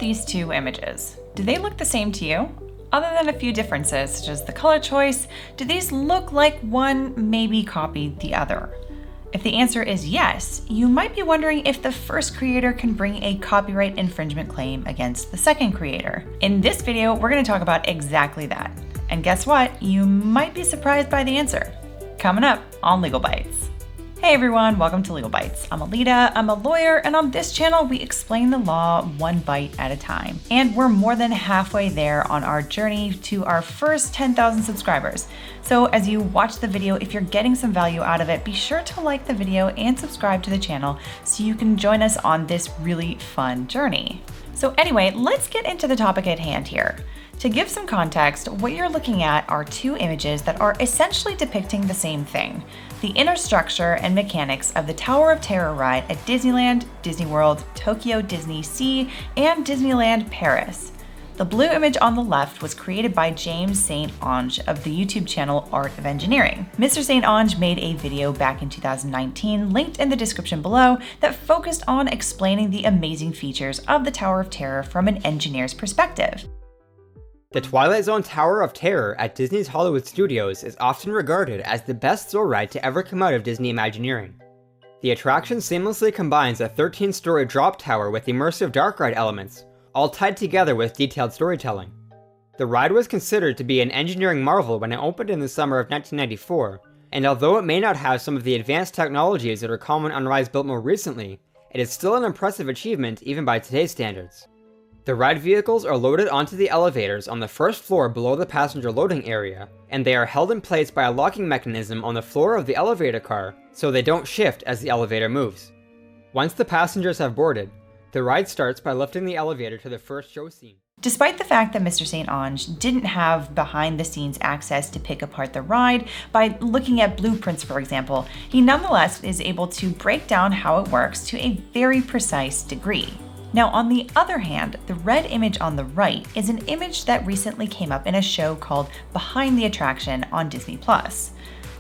these two images? Do they look the same to you? Other than a few differences, such as the color choice, do these look like one maybe copied the other? If the answer is yes, you might be wondering if the first creator can bring a copyright infringement claim against the second creator. In this video, we're going to talk about exactly that. And guess what? You might be surprised by the answer. Coming up on Legal Bytes. Hey everyone, welcome to Legal Bytes. I'm Alita, I'm a lawyer, and on this channel we explain the law one bite at a time. And we're more than halfway there on our journey to our first 10,000 subscribers. So as you watch the video, if you're getting some value out of it, be sure to like the video and subscribe to the channel so you can join us on this really fun journey. So anyway, let's get into the topic at hand here. To give some context, what you're looking at are two images that are essentially depicting the same thing: the inner structure and mechanics of the Tower of Terror ride at Disneyland, Disney World, Tokyo Disney Sea, and Disneyland Paris. The blue image on the left was created by James St. Onge of the YouTube channel Art of Engineering. Mr. St. Onge made a video back in 2019, linked in the description below, that focused on explaining the amazing features of the Tower of Terror from an engineer's perspective. The Twilight Zone Tower of Terror at Disney's Hollywood Studios is often regarded as the best thrill ride to ever come out of Disney Imagineering. The attraction seamlessly combines a 13-story drop tower with immersive dark ride elements, all tied together with detailed storytelling. The ride was considered to be an engineering marvel when it opened in the summer of 1994, and although it may not have some of the advanced technologies that are common on rides built more recently, it is still an impressive achievement even by today's standards. The ride vehicles are loaded onto the elevators on the first floor below the passenger loading area, and they are held in place by a locking mechanism on the floor of the elevator car so they don't shift as the elevator moves. Once the passengers have boarded, the ride starts by lifting the elevator to the first show scene. Despite the fact that Mr. St. Onge didn't have behind-the-scenes access to pick apart the ride by looking at blueprints, for example, he nonetheless is able to break down how it works to a very precise degree. Now, on the other hand, the red image on the right is an image that recently came up in a show called Behind the Attraction on Disney+.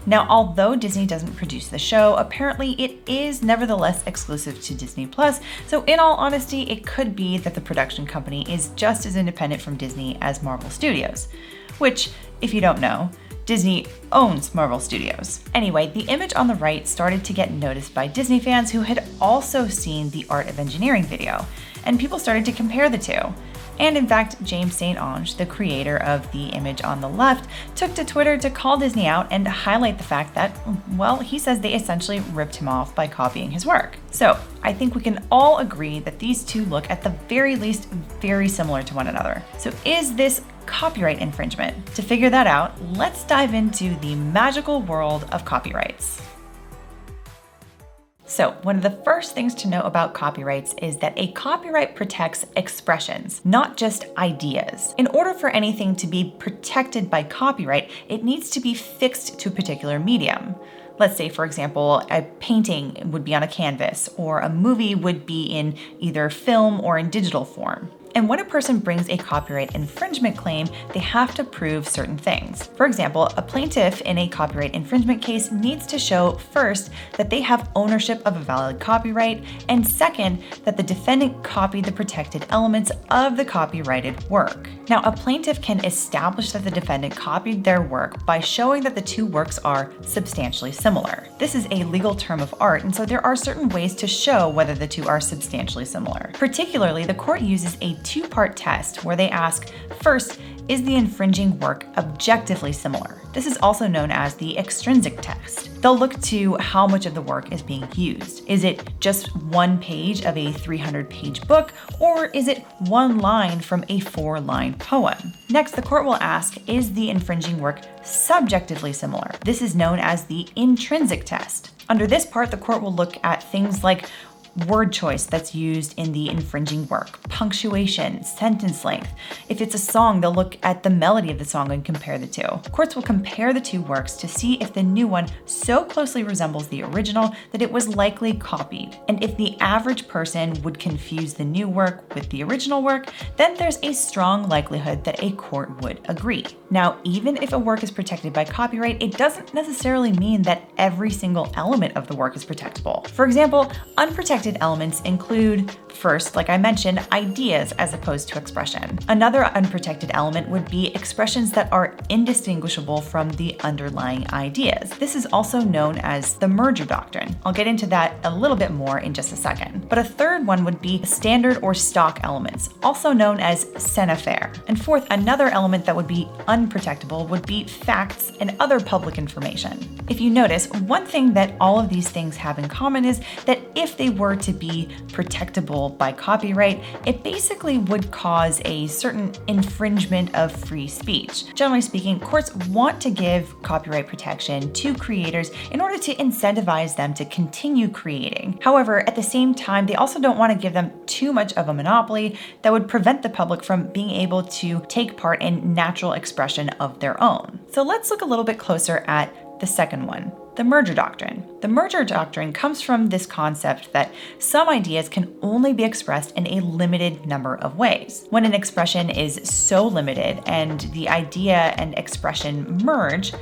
Now, although Disney doesn't produce the show, apparently it is nevertheless exclusive to Disney+, so in all honesty, it could be that the production company is just as independent from Disney as Marvel Studios, which, if you don't know, Disney owns Marvel Studios. Anyway, the image on the right started to get noticed by Disney fans who had also seen the Art of Engineering video, and people started to compare the two. And in fact, James St. Onge, the creator of the image on the left, took to Twitter to call Disney out and highlight the fact that, well, he says they essentially ripped him off by copying his work. So I think we can all agree that these two look at the very least very similar to one another. So is this copyright infringement? To figure that out, let's dive into the magical world of copyrights. So one of the first things to know about copyrights is that a copyright protects expressions, not just ideas. In order for anything to be protected by copyright, it needs to be fixed to a particular medium. Let's say, for example, a painting would be on a canvas, or a movie would be in either film or in digital form. And when a person brings a copyright infringement claim, they have to prove certain things. For example, a plaintiff in a copyright infringement case needs to show first that they have ownership of a valid copyright, and second, that the defendant copied the protected elements of the copyrighted work. Now, a plaintiff can establish that the defendant copied their work by showing that the two works are substantially similar. This is a legal term of art, and so there are certain ways to show whether the two are substantially similar. Particularly, the court uses a two-part test where they ask, first, is the infringing work objectively similar? This is also known as the extrinsic test. They'll look to how much of the work is being used. Is it just one page of a 300-page book, or is it one line from a 4-line poem? Next, the court will ask, is the infringing work subjectively similar? This is known as the intrinsic test. Under this part, the court will look at things like word choice that's used in the infringing work, punctuation, sentence length. If it's a song, they'll look at the melody of the song and compare the two. Courts will compare the two works to see if the new one so closely resembles the original that it was likely copied. And if the average person would confuse the new work with the original work, then there's a strong likelihood that a court would agree. Now, even if a work is protected by copyright, it doesn't necessarily mean that every single element of the work is protectable. For example, unprotected unprotected elements include, first, like I mentioned, ideas as opposed to expression. Another unprotected element would be expressions that are indistinguishable from the underlying ideas. This is also known as the merger doctrine. I'll get into that a little bit more in just a second. But a third one would be standard or stock elements, also known as savoir faire. And fourth, another element that would be unprotectable would be facts and other public information. If you notice, one thing that all of these things have in common is that if they were to be protectable by copyright, it basically would cause a certain infringement of free speech. Generally speaking, courts want to give copyright protection to creators in order to incentivize them to continue creating. However, at the same time, they also don't want to give them too much of a monopoly that would prevent the public from being able to take part in natural expression of their own. So let's look a little bit closer at the second one, the merger doctrine. The merger doctrine comes from this concept that some ideas can only be expressed in a limited number of ways. When an expression is so limited and the idea and expression merge,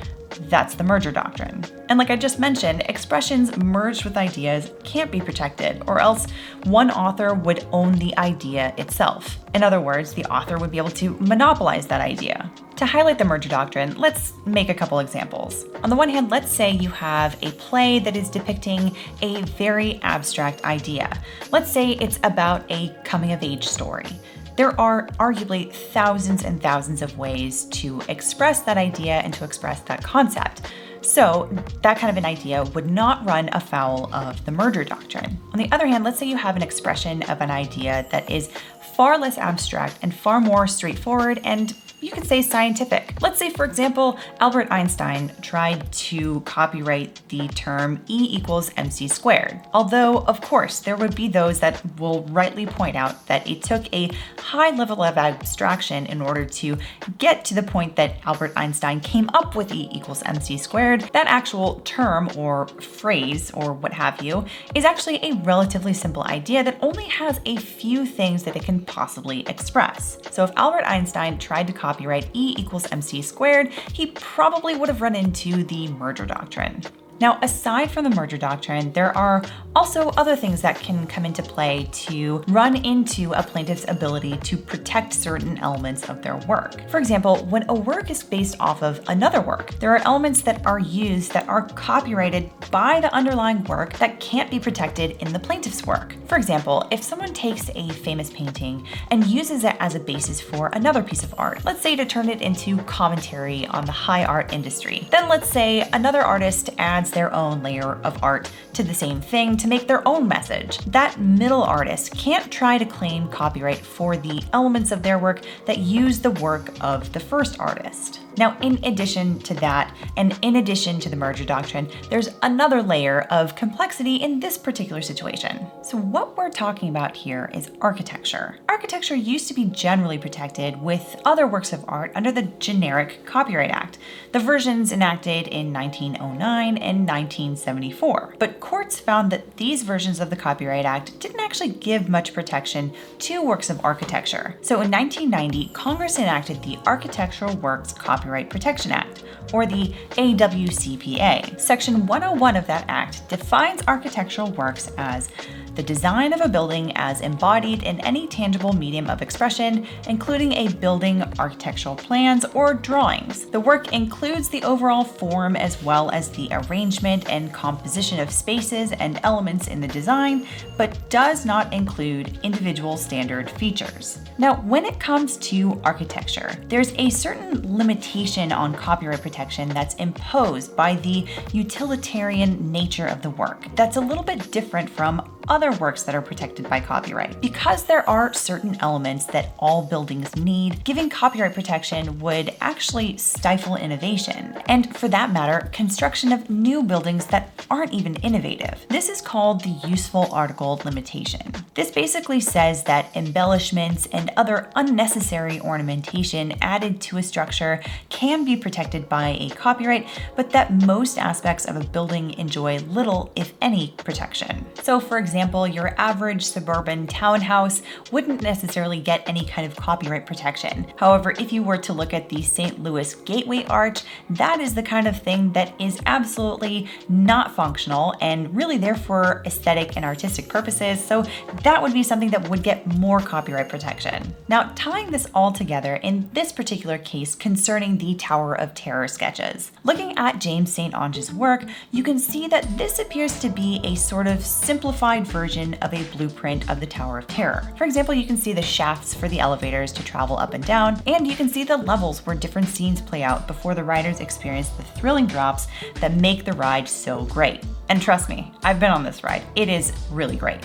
that's the merger doctrine. And like I just mentioned, expressions merged with ideas can't be protected, or else one author would own the idea itself. In other words, the author would be able to monopolize that idea. To highlight the merger doctrine, let's make a couple examples. On the one hand, let's say you have a play that is depicting a very abstract idea. Let's say it's about a coming-of-age story. There are arguably thousands and thousands of ways to express that idea and to express that concept. So that kind of an idea would not run afoul of the merger doctrine. On the other hand, let's say you have an expression of an idea that is far less abstract and far more straightforward and you could say scientific. Let's say, for example, Albert Einstein tried to copyright the term E = mc squared. Although, of course, there would be those that will rightly point out that it took a high level of abstraction in order to get to the point that Albert Einstein came up with E = mc squared. That actual term or phrase or what have you is actually a relatively simple idea that only has a few things that it can possibly express. So if Albert Einstein tried to copyright E = mc squared, he probably would have run into the merger doctrine. Now, aside from the merger doctrine, there are also other things that can come into play to run into a plaintiff's ability to protect certain elements of their work. For example, when a work is based off of another work, there are elements that are used that are copyrighted by the underlying work that can't be protected in the plaintiff's work. For example, if someone takes a famous painting and uses it as a basis for another piece of art, let's say to turn it into commentary on the high art industry, then let's say another artist adds their own layer of art to the same thing to make their own message. That middle artist can't try to claim copyright for the elements of their work that use the work of the first artist. Now, in addition to that, and in addition to the merger doctrine, there's another layer of complexity in this particular situation. So what we're talking about here is architecture. Architecture used to be generally protected with other works of art under the generic Copyright Act, the versions enacted in 1909 and 1974. But courts found that these versions of the Copyright Act didn't actually give much protection to works of architecture. So in 1990, Congress enacted the Architectural Works Copyright Protection Act, or the AWCPA. Section 101 of that act defines architectural works as the design of a building as embodied in any tangible medium of expression, including a building, architectural plans, or drawings. The work includes the overall form as well as the arrangement and composition of spaces and elements in the design, but does not include individual standard features. Now, when it comes to architecture, there's a certain limitation on copyright protection that's imposed by the utilitarian nature of the work that's a little bit different from other works that are protected by copyright. Because there are certain elements that all buildings need, giving copyright protection would actually stifle innovation, and for that matter, construction of new buildings that aren't even innovative. This is called the useful article limitation. This basically says that embellishments and other unnecessary ornamentation added to a structure can be protected by a copyright, but that most aspects of a building enjoy little, if any, protection. So for example, example, your average suburban townhouse wouldn't necessarily get any kind of copyright protection. However, if you were to look at the St. Louis Gateway Arch, that is the kind of thing that is absolutely not functional and really there for aesthetic and artistic purposes, so that would be something that would get more copyright protection. Now, tying this all together in this particular case concerning the Tower of Terror sketches. Looking at James St. Onge's work, you can see that this appears to be a sort of simplified version of a blueprint of the Tower of Terror. For example, you can see the shafts for the elevators to travel up and down, and you can see the levels where different scenes play out before the riders experience the thrilling drops that make the ride so great. And trust me, I've been on this ride. It is really great.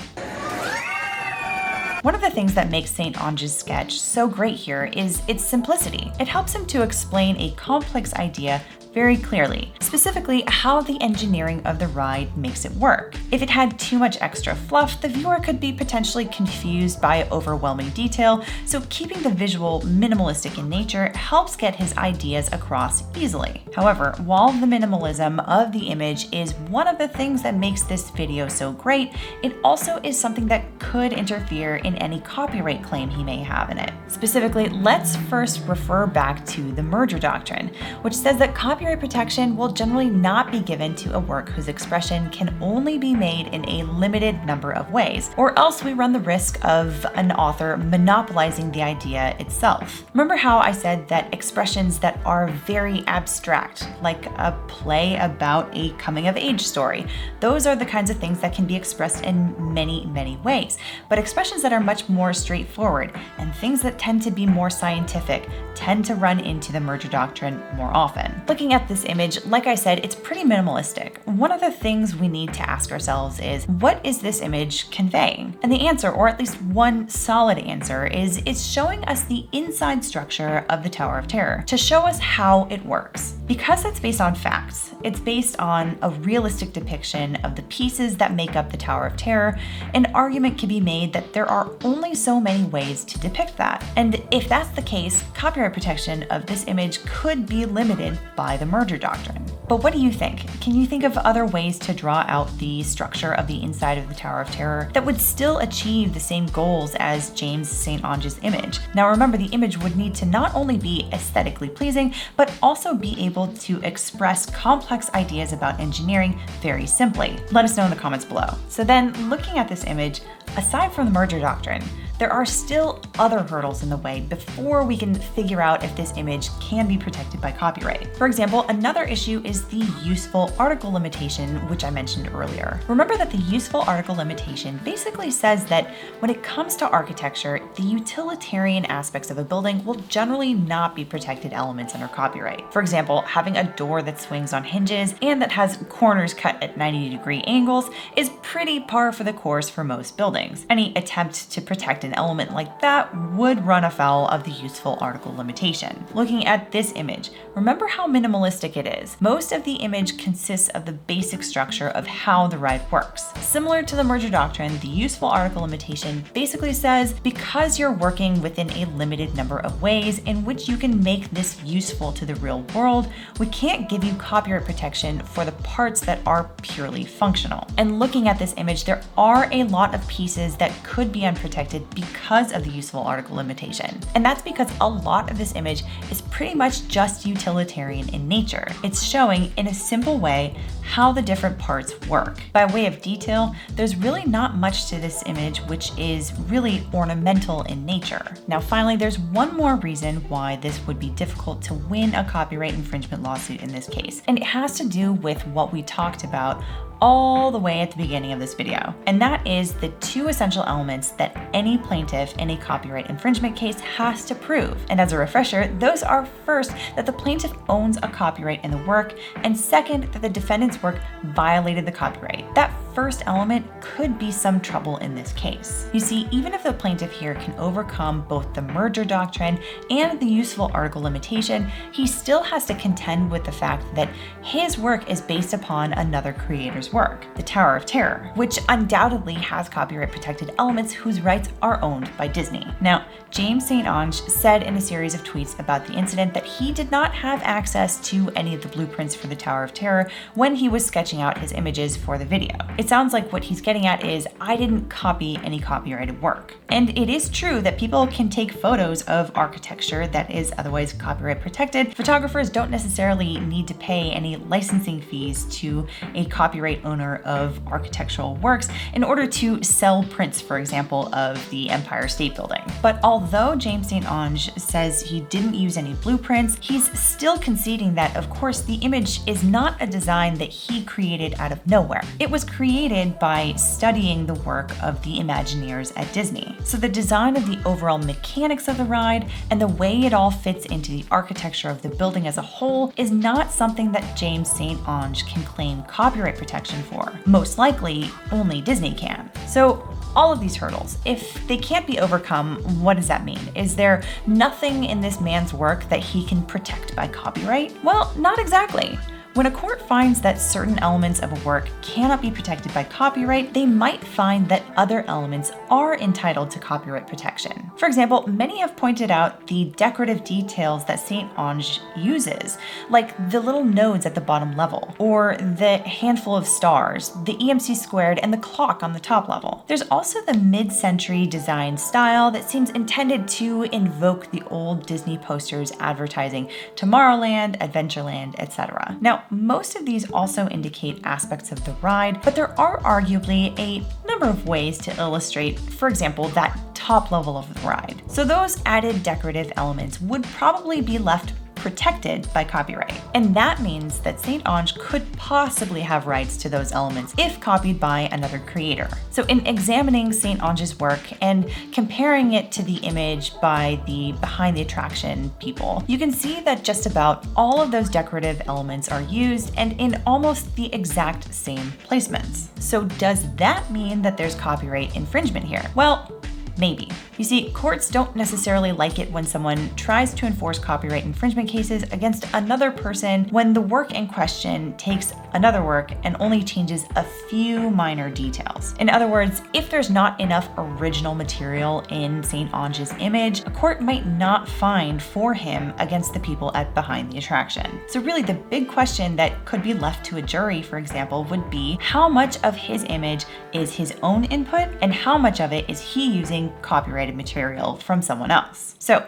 One of the things that makes St. Onge's sketch so great here is its simplicity. It helps him to explain a complex idea very clearly, specifically how the engineering of the ride makes it work. If it had too much extra fluff, the viewer could be potentially confused by overwhelming detail, so keeping the visual minimalistic in nature helps get his ideas across easily. However, while the minimalism of the image is one of the things that makes this video so great, it also is something that could interfere in any copyright claim he may have in it. Specifically, let's first refer back to the merger doctrine, which says that copyright protection will generally not be given to a work whose expression can only be made in a limited number of ways, or else we run the risk of an author monopolizing the idea itself. Remember how I said that expressions that are very abstract, like a play about a coming-of-age story, those are the kinds of things that can be expressed in many, many ways. But expressions that are much more straightforward and things that tend to be more scientific tend to run into the merger doctrine more often. Looking at this image, like I said, it's pretty minimalistic. One of the things we need to ask ourselves is, what is this image conveying? And the answer, or at least one solid answer, is it's showing us the inside structure of the Tower of Terror to show us how it works. Because it's based on facts, it's based on a realistic depiction of the pieces that make up the Tower of Terror, an argument can be made that there are only so many ways to depict that. And if that's the case, copyright protection of this image could be limited by the merger doctrine. But what do you think? Can you think of other ways to draw out the structure of the inside of the Tower of Terror that would still achieve the same goals as James St. Onge's image? Now remember, the image would need to not only be aesthetically pleasing, but also be able to express complex ideas about engineering very simply. Let us know in the comments below. So then, looking at this image, aside from the merger doctrine, there are still other hurdles in the way before we can figure out if this image can be protected by copyright. For example, another issue is the useful article limitation, which I mentioned earlier. Remember that the useful article limitation basically says that when it comes to architecture, the utilitarian aspects of a building will generally not be protected elements under copyright. For example, having a door that swings on hinges and that has corners cut at 90-degree angles is pretty par for the course for most buildings. Any attempt to protect an element like that would run afoul of the useful article limitation. Looking at this image, remember how minimalistic it is. Most of the image consists of the basic structure of how the ride works. Similar to the merger doctrine, the useful article limitation basically says, because you're working within a limited number of ways in which you can make this useful to the real world, we can't give you copyright protection for the parts that are purely functional. And looking at this image, there are a lot of pieces that could be unprotected because of the useful article limitation. And that's because a lot of this image is pretty much just utilitarian in nature. It's showing in a simple way how the different parts work. By way of detail, there's really not much to this image which is really ornamental in nature. Now finally, there's one more reason why this would be difficult to win a copyright infringement lawsuit in this case, and it has to do with what we talked about all the way at the beginning of this video. And that is the two essential elements that any plaintiff in a copyright infringement case has to prove. And as a refresher, those are first, that the plaintiff owns a copyright in the work, and second, that the defendant's work violated the copyright. That first element could be some trouble in this case. You see, even if the plaintiff here can overcome both the merger doctrine and the useful article limitation, he still has to contend with the fact that his work is based upon another creator's work, the Tower of Terror, which undoubtedly has copyright protected elements whose rights are owned by Disney. Now, James St. Onge said in a series of tweets about the incident that he did not have access to any of the blueprints for the Tower of Terror when he was sketching out his images for the video. It's It sounds like what he's getting at is, I didn't copy any copyrighted work. And it is true that people can take photos of architecture that is otherwise copyright protected. Photographers don't necessarily need to pay any licensing fees to a copyright owner of architectural works in order to sell prints, for example, of the Empire State Building. But although James St. Onge says he didn't use any blueprints, he's still conceding that, of course, the image is not a design that he created out of nowhere. It was created by studying the work of the Imagineers at Disney. So the design of the overall mechanics of the ride and the way it all fits into the architecture of the building as a whole is not something that James St. Onge can claim copyright protection for. Most likely, only Disney can. So all of these hurdles, if they can't be overcome, what does that mean? Is there nothing in this man's work that he can protect by copyright? Well, not exactly. When a court finds that certain elements of a work cannot be protected by copyright, they might find that other elements are entitled to copyright protection. For example, many have pointed out the decorative details that St. Onge uses, like the little nodes at the bottom level, or the handful of stars, the EMC squared, and the clock on the top level. There's also the mid-century design style that seems intended to invoke the old Disney posters advertising Tomorrowland, Adventureland, etc. Now, most of these also indicate aspects of the ride, but there are arguably a number of ways to illustrate, for example, that top level of the ride. So those added decorative elements would probably be left protected by copyright. And that means that St. Onge could possibly have rights to those elements if copied by another creator. So in examining St. Onge's work and comparing it to the image by the behind the attraction people, you can see that just about all of those decorative elements are used and in almost the exact same placements. So does that mean that there's copyright infringement here? Well, maybe. You see, courts don't necessarily like it when someone tries to enforce copyright infringement cases against another person when the work in question takes another work and only changes a few minor details. In other words, if there's not enough original material in St. Onge's image, a court might not find for him against the people at behind the attraction. So really the big question that could be left to a jury, for example, would be how much of his image is his own input and how much of it is he using copyrighted material from someone else. So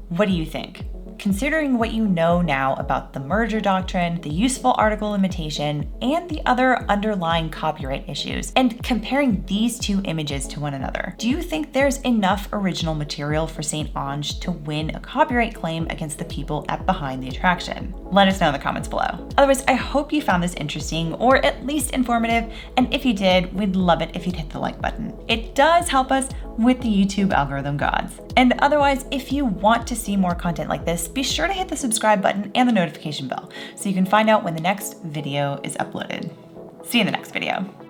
what do you think? Considering what you know now about the merger doctrine, the useful article limitation, and the other underlying copyright issues, and comparing these two images to one another, do you think there's enough original material for St. Onge to win a copyright claim against the people at behind the attraction? Let us know in the comments below. Otherwise, I hope you found this interesting or at least informative, and if you did, we'd love it if you'd hit the like button. It does help us with the YouTube algorithm gods. And otherwise, if you want to see more content like this, be sure to hit the subscribe button and the notification bell so you can find out when the next video is uploaded. See you in the next video.